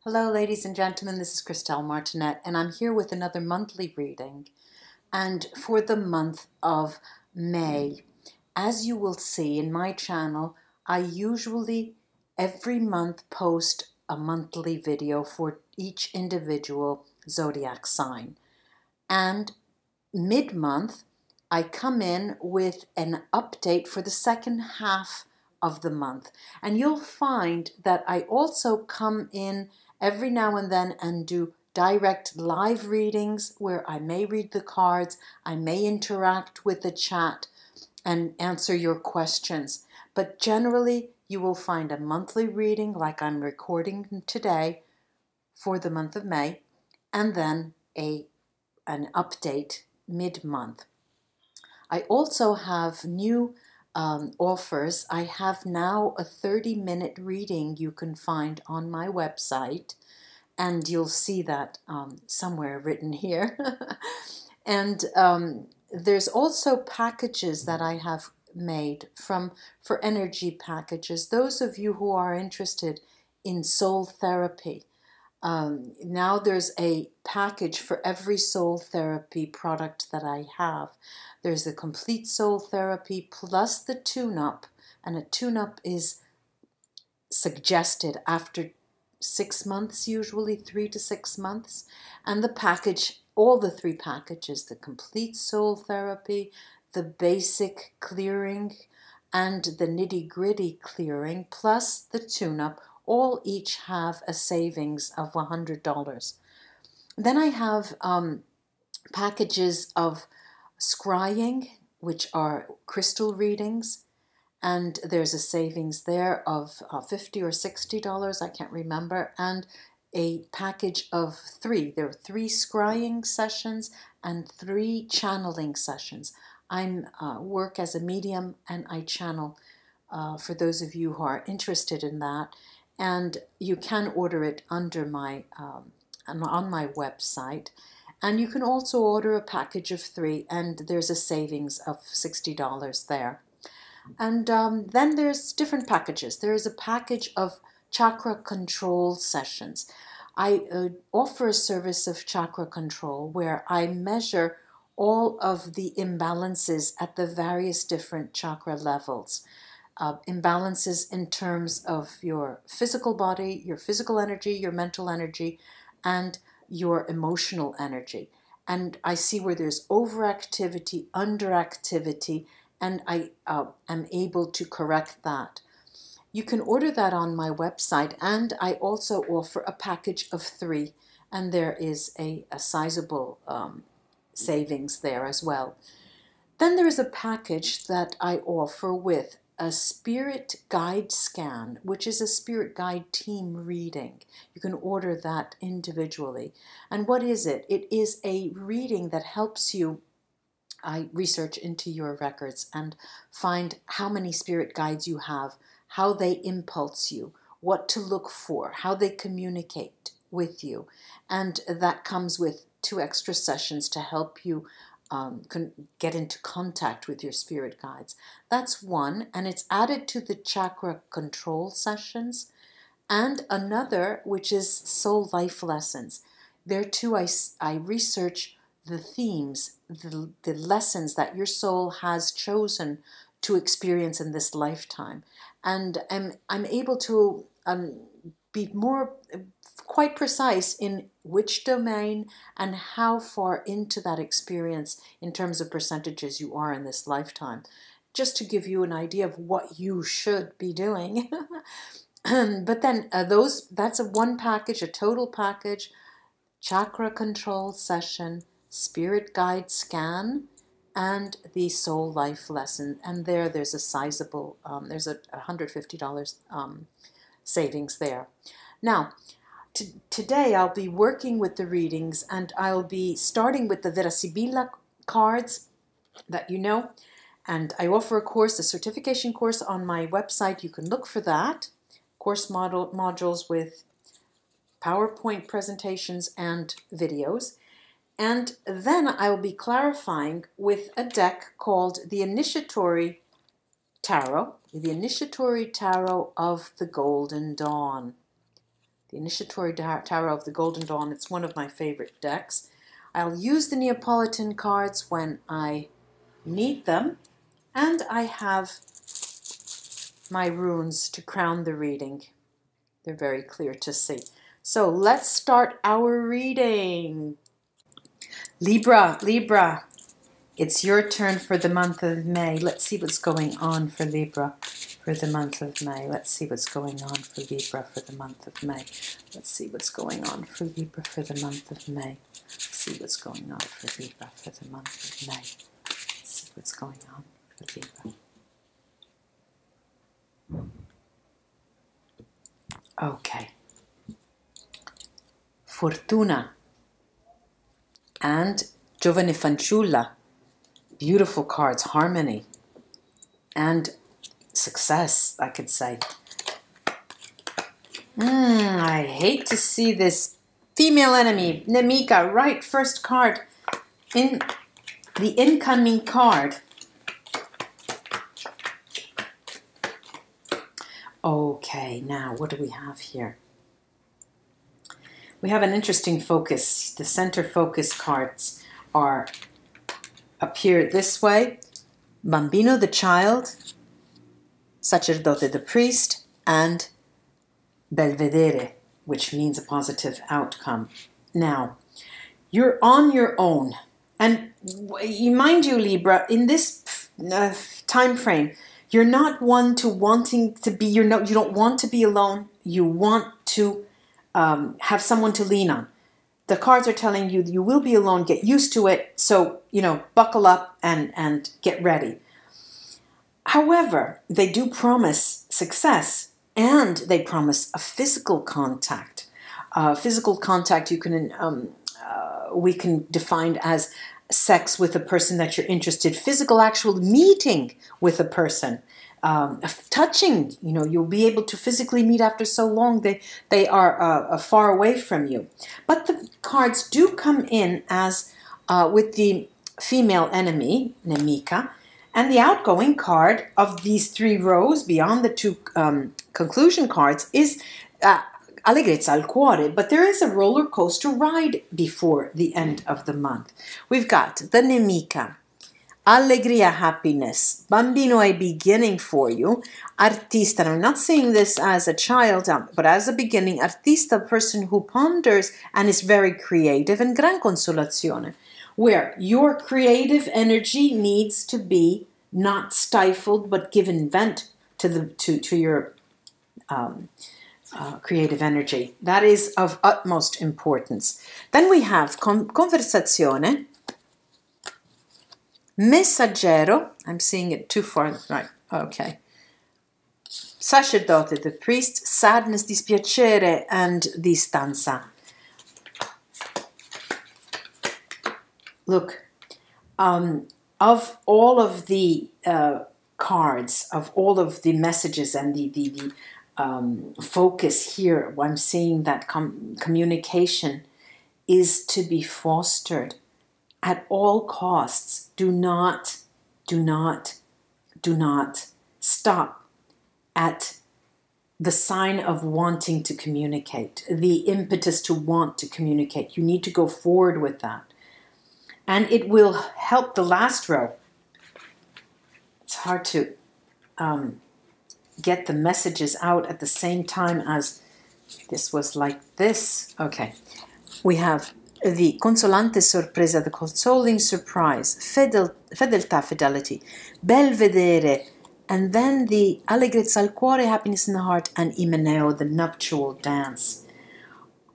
Hello, ladies and gentlemen, this is Christelle Martinette, and I'm here with another monthly reading. And for the month of May, as you will see in my channel, I usually every month post a monthly video for each individual zodiac sign. And mid-month, I come in with an update for the second half of the month. And you'll find that I also come in every now and then and do direct live readings where I may read the cards, I may interact with the chat and answer your questions. But generally, you will find a monthly reading like I'm recording today for the month of May, and then an update mid-month. I also have new offers. I have now a 30-minute reading you can find on my website, and you'll see that somewhere written here. And there's also packages that I have made for energy packages. Those of you who are interested in soul therapy, now there's a package for every soul therapy product that I have. There's the complete soul therapy plus the tune-up, and a tune-up is suggested after 6 months, usually 3 to 6 months. And the package, all the 3 packages, the complete soul therapy, the basic clearing, and the nitty-gritty clearing, plus the tune-up, all each have a savings of $100. Then I have packages of scrying, which are crystal readings, and there's a savings there of $50 or $60, I can't remember, and a package of 3. There are 3 scrying sessions and 3 channeling sessions. I work as a medium and I channel for those of you who are interested in that. And you can order it under my on my website. And you can also order a package of 3, and there's a savings of $60 there. And then there's different packages. There is a package of chakra control sessions. I offer a service of chakra control where I measure all of the imbalances at the various different chakra levels. Imbalances in terms of your physical body, your physical energy, your mental energy, and your emotional energy. And I see where there's overactivity, underactivity, and I am able to correct that. You can order that on my website, and I also offer a package of 3, and there is a sizable savings there as well. Then there is a package that I offer with a spirit guide scan, which is a spirit guide team reading. You can order that individually. And what is it? It is a reading that helps you research into your records and find how many spirit guides you have, how they impulse you, what to look for, how they communicate with you. And that comes with 2 extra sessions to help you get into contact with your spirit guides. That's one, and it's added to the chakra control sessions. And another, which is soul life lessons. There too, I research the themes, the lessons that your soul has chosen to experience in this lifetime. And I'm able to be quite precise in which domain and how far into that experience in terms of percentages you are in this lifetime, just to give you an idea of what you should be doing. But then that's one package, a total package: chakra control session, spirit guide scan, and the soul life lesson. And there's a sizable, there's a $150 savings there. Now, today I'll be working with the readings, and I'll be starting with the VERA SIBILLA cards that you know. And I offer a course, a certification course on my website. You can look for that. Course modules with PowerPoint presentations and videos. And then I will be clarifying with a deck called the Initiatory Tarot of the Golden Dawn. The Initiatory Tarot of the Golden Dawn. It's one of my favorite decks. I'll use the Neapolitan cards when I need them, and I have my runes to crown the reading. They're very clear to see. So let's start our reading. Libra, it's your turn for the month of May. Let's see what's going on for Libra for the month of May. Let's see what's going on for Libra for the month of May. Let's see what's going on for Libra for the month of May. Let's see what's going on for Libra for the month of May. Let's see what's going on for Libra. Okay. Fortuna and Giovane Fanciulla. Beautiful cards, harmony and success, I could say. I hate to see this female enemy, Nemica, right? First card in the incoming card. Okay, now what do we have here? We have an interesting focus. The center focus cards appear this way. Bambino, the child, Sacerdote, the priest, and Belvedere, which means a positive outcome. Now, you're on your own. And mind you, Libra, in this time frame, you're not one to wanting to be, you don't want to be alone. You want to have someone to lean on. The cards are telling you you will be alone, get used to it, so, buckle up and get ready. However, they do promise success, and they promise a physical contact. Physical contact we can define as sex with a person that you're interested, physical actual meeting with a person, touching, you'll be able to physically meet after so long. They are far away from you. But the cards do come in as with the female enemy, Nemica, and the outgoing card of these three rows beyond the two conclusion cards is Allegrezza al cuore, but there is a roller coaster ride before the end of the month. We've got the Nemica, Allegria, happiness, Bambino, a beginning for you, Artista, and I'm not saying this as a child, but as a beginning, Artista, person who ponders and is very creative, and Gran Consolazione, where your creative energy needs to be not stifled, but given vent to your creative energy. That is of utmost importance. Then we have Conversazione, Messaggero, I'm seeing it too far, right, okay. Sacerdote, the priest, sadness, dispiacere, and distanza. Look, of all of the cards, of all of the messages and the focus here, I'm seeing that communication is to be fostered at all costs. Do not stop at the sign of wanting to communicate, the impetus to want to communicate. You need to go forward with that. And it will help the last row. It's hard to get the messages out at the same time as this was like this. Okay. We have the consolante sorpresa, the consoling surprise, fedeltà, fidelity, belvedere, and then the allegrezza al cuore, happiness in the heart, and imeneo, the nuptial dance.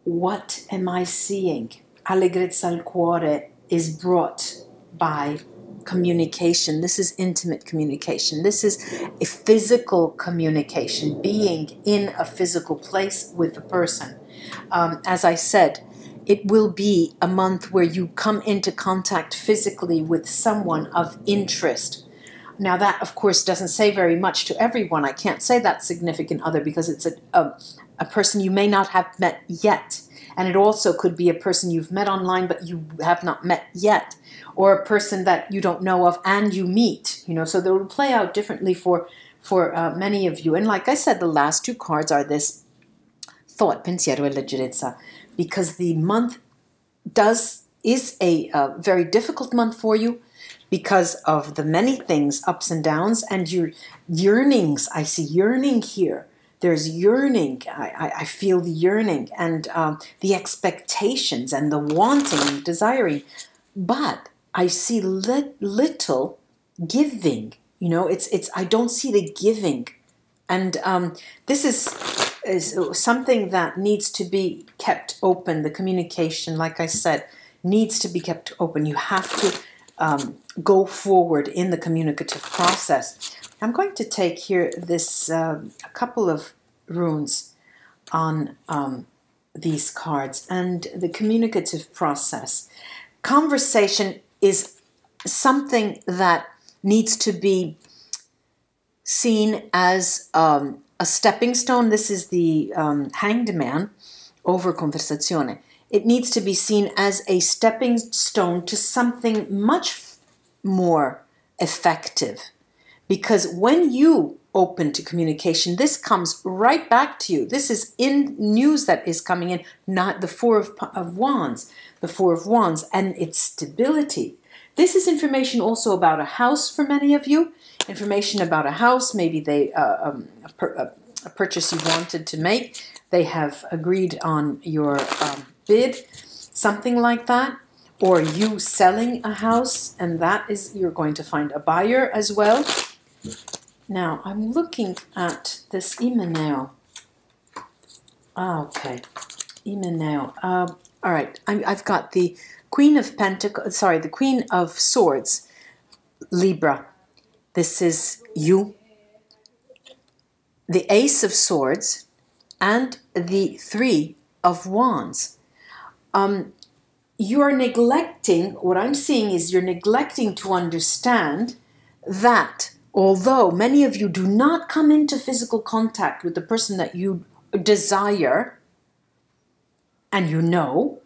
What am I seeing? Allegrezza al cuore is brought by communication. This is intimate communication. This is a physical communication, being in a physical place with a person. As I said, it will be a month where you come into contact physically with someone of interest. Now that, of course, doesn't say very much to everyone. I can't say that significant other because it's a person you may not have met yet. And it also could be a person you've met online but you have not met yet, or a person that you don't know of and you meet. So they will play out differently for many of you. And like I said, the last two cards are this thought, pensiero e leggerezza, because the month is a very difficult month for you because of the many things, ups and downs, and your yearnings. I see yearning here. There's yearning. I feel the yearning and the expectations and the wanting and desiring. But I see little giving. You know, I don't see the giving. And this is something that needs to be kept open. The communication, like I said, needs to be kept open. You have to go forward in the communicative process. I'm going to take here this a couple of runes on these cards and the communicative process. Conversation is something that needs to be seen as a stepping stone. This is the Hanged Man over conversazione. It needs to be seen as a stepping stone to something much more effective. Because when you open to communication, this comes right back to you. This is in news that is coming in, not the Four of Wands, the Four of Wands, and its stability. This is information also about a house for many of you. Information about a house, maybe a purchase you wanted to make. They have agreed on your bid, something like that. Or you selling a house, and that is, you're going to find a buyer as well. Now, I'm looking at this Imeneo. Okay, Imeneo. All right, I've got the Queen of Pentacles, sorry, the Queen of Swords, Libra. This is you. The Ace of Swords and the Three of Wands. You are neglecting, what I'm seeing is you're neglecting to understand that although many of you do not come into physical contact with the person that you desire, and you know,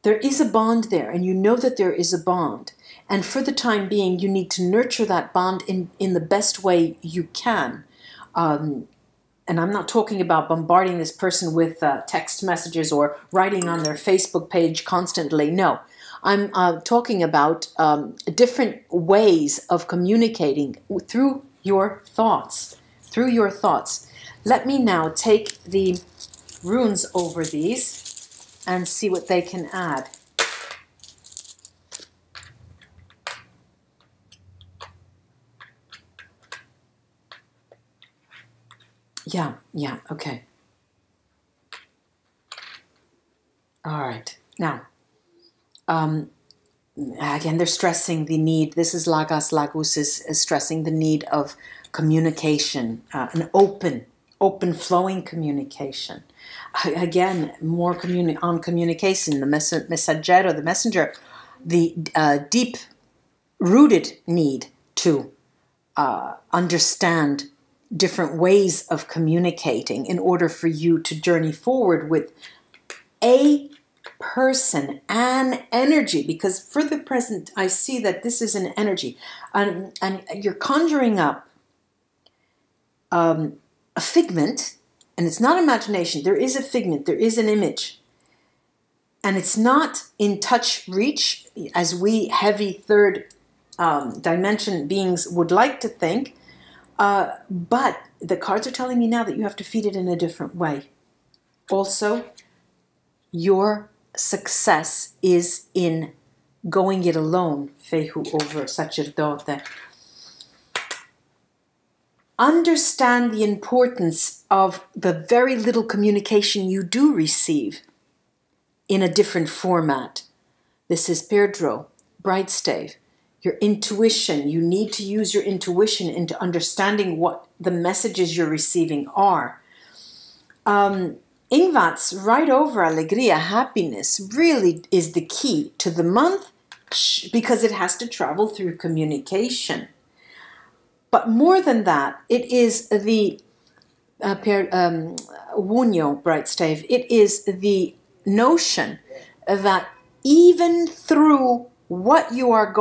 there is a bond there, and you know that there is a bond. And for the time being, you need to nurture that bond in the best way you can. And I'm not talking about bombarding this person with text messages or writing on their Facebook page constantly. No, I'm talking about different ways of communicating through your thoughts. Through your thoughts. Let me now take the runes over these and see what they can add. Yeah, okay. All right. Now, again, they're stressing the need. This is Lagus is stressing the need of communication, an open flowing communication. Again, more on communication, the messaggero, the messenger, the deep-rooted need to understand different ways of communicating in order for you to journey forward with a person, an energy, because for the present I see that this is an energy, and you're conjuring up a figment, and it's not imagination, there is a figment, there is an image, and it's not in touch reach as we heavy third dimension beings would like to think. But the cards are telling me now that you have to feed it in a different way. Also, your success is in going it alone, fehu over sacerdote. Understand the importance of the very little communication you do receive in a different format. This is Pedro, bright stave. Your intuition, you need to use your intuition into understanding what the messages you're receiving are. Ingvats, right over alegria, happiness, really is the key to the month because it has to travel through communication. But more than that, it is the Wunyo, bright stave, it is the notion that even through what you are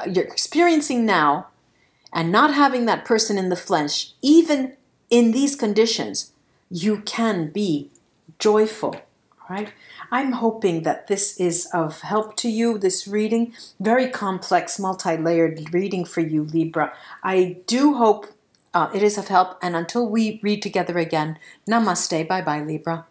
you're experiencing now, and not having that person in the flesh, even in these conditions, you can be joyful, right? I'm hoping that this is of help to you, this reading. Very complex, multi-layered reading for you, Libra. I do hope it is of help, and until we read together again, namaste, bye-bye, Libra.